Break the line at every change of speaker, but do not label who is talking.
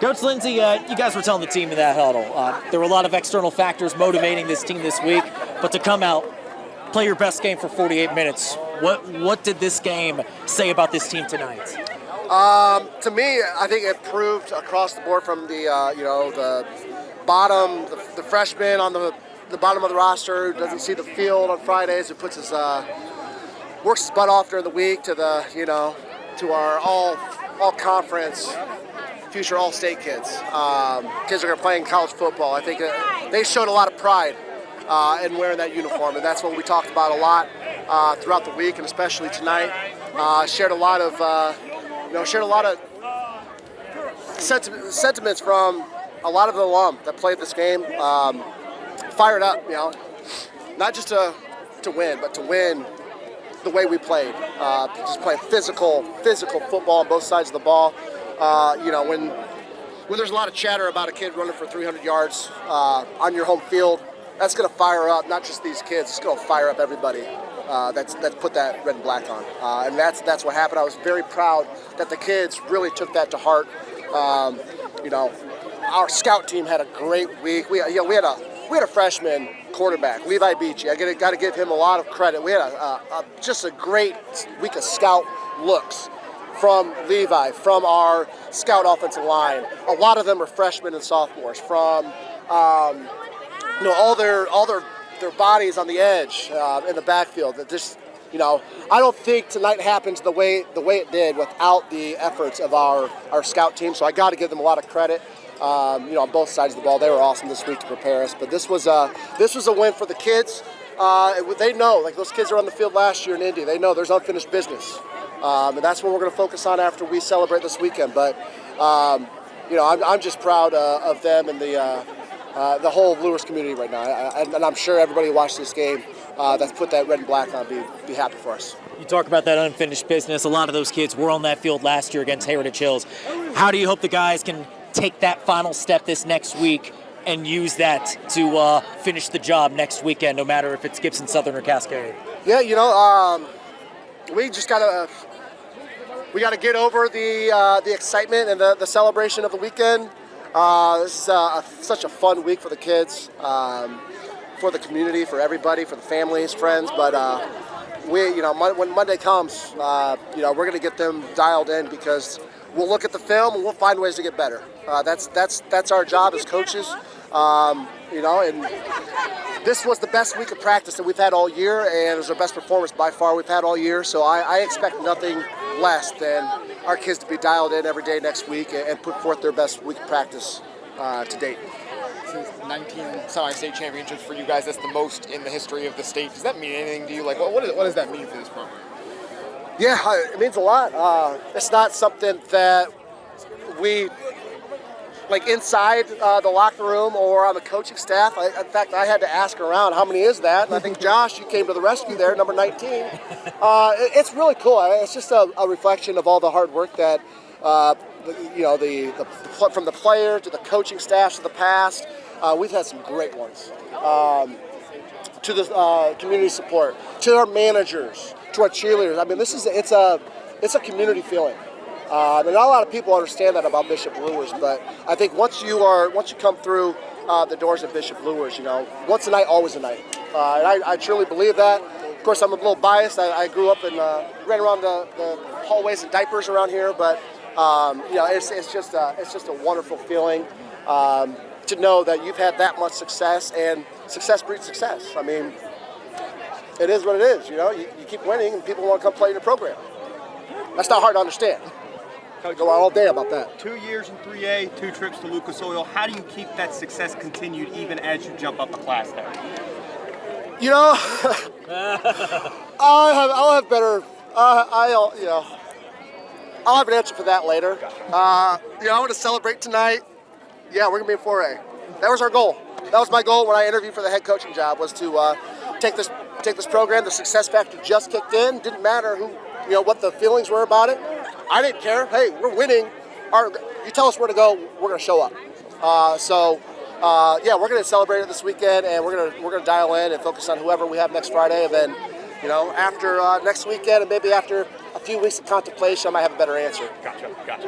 Coach Lindsay, you guys were telling the team in that huddle, there were a lot of external factors motivating this team this week, but to come out, play your best game for 48 minutes, what did this game say about this team tonight?
To me, I think it proved across the board from the bottom, the freshman on the bottom of the roster who doesn't see the field on Fridays, who puts his works his butt off during the week, to to our all conference future all-state kids. Kids are going to play in college football. I think they showed a lot of pride in wearing that uniform, and that's what we talked about a lot throughout the week, and especially tonight. Shared a lot of sentiments from a lot of the alum that played this game. Fired up, not just to win, but to win the way we played. Just playing physical football on both sides of the ball. When there's a lot of chatter about a kid running for 300 yards on your home field, that's going to fire up not just these kids. It's going to fire up everybody that's put that red and black on, and that's what happened. I was very proud that the kids really took that to heart. Our scout team had a great week. We had a freshman quarterback, Levi Beachy. I got to give him a lot of credit. We had just a great week of scout looks from Levi, from our scout offensive line. A lot of them are freshmen and sophomores. From all their bodies on the edge in the backfield. That just I don't think tonight happened the way it did without the efforts of our scout team. So I got to give them a lot of credit. On both sides of the ball, they were awesome this week to prepare us. But this was a win for the kids. They know, like those kids are on the field last year in Indy. They know there's unfinished business. And that's what we're going to focus on after we celebrate this weekend. But I'm just proud of them and the whole Luers community right now. And I'm sure everybody who watched this game that's put that red and black on be happy for us.
You talk about that unfinished business. A lot of those kids were on that field last year against Heritage Hills. How do you hope the guys can take that final step this next week and use that to finish the job next weekend, no matter if it's Gibson Southern or Cascade?
Yeah, we just gotta get over the excitement and the celebration of the weekend. This is such a fun week for the kids, for the community, for everybody, for the families, friends. But when Monday comes, we're gonna get them dialed in, because we'll look at the film and we'll find ways to get better. That's our job as coaches. And this was the best week of practice that we've had all year, and it was our best performance by far we've had all year. So I expect nothing less than our kids to be dialed in every day next week and put forth their best week of practice to date.
Since 19 semi-state championships for you guys, that's the most in the history of the state. Does that mean anything to you? Like, what does that mean for this program?
Yeah, it means a lot. It's not something that we inside the locker room or on the coaching staff. In fact, I had to ask around, how many is that? And I think, Josh, you came to the rescue there, number 19. It's really cool. It's just a reflection of all the hard work that, from the player to the coaching staffs of the past. We've had some great ones. To the community support, to our managers, to our cheerleaders. I mean, it's a community feeling. And not a lot of people understand that about Bishop Luers, but I think once you come through the doors of Bishop Luers, once a night, always a night. And I truly believe that. Of course, I'm a little biased. I grew up and ran around the hallways in diapers around here, but it's just a wonderful feeling to know that you've had that much success, and success breeds success. I mean, it is what it is. You keep winning, and people want to come play in your program. That's not hard to understand. Could go on all day about that.
2 years in 3A, 2 trips to Lucas Oil. How do you keep that success continued even as you jump up a class there?
I'll have better. I'll have an answer for that later. I want to celebrate tonight. Yeah, we're gonna be in 4A. That was our goal. That was my goal when I interviewed for the head coaching job, was to take this program. The success factor just kicked in. Didn't matter what the feelings were about it. I didn't care. Hey, we're winning. You tell us where to go, we're going to show up. We're going to celebrate it this weekend, and we're going to dial in and focus on whoever we have next Friday. And then, after next weekend, and maybe after a few weeks of contemplation, I might have a better answer.
Gotcha.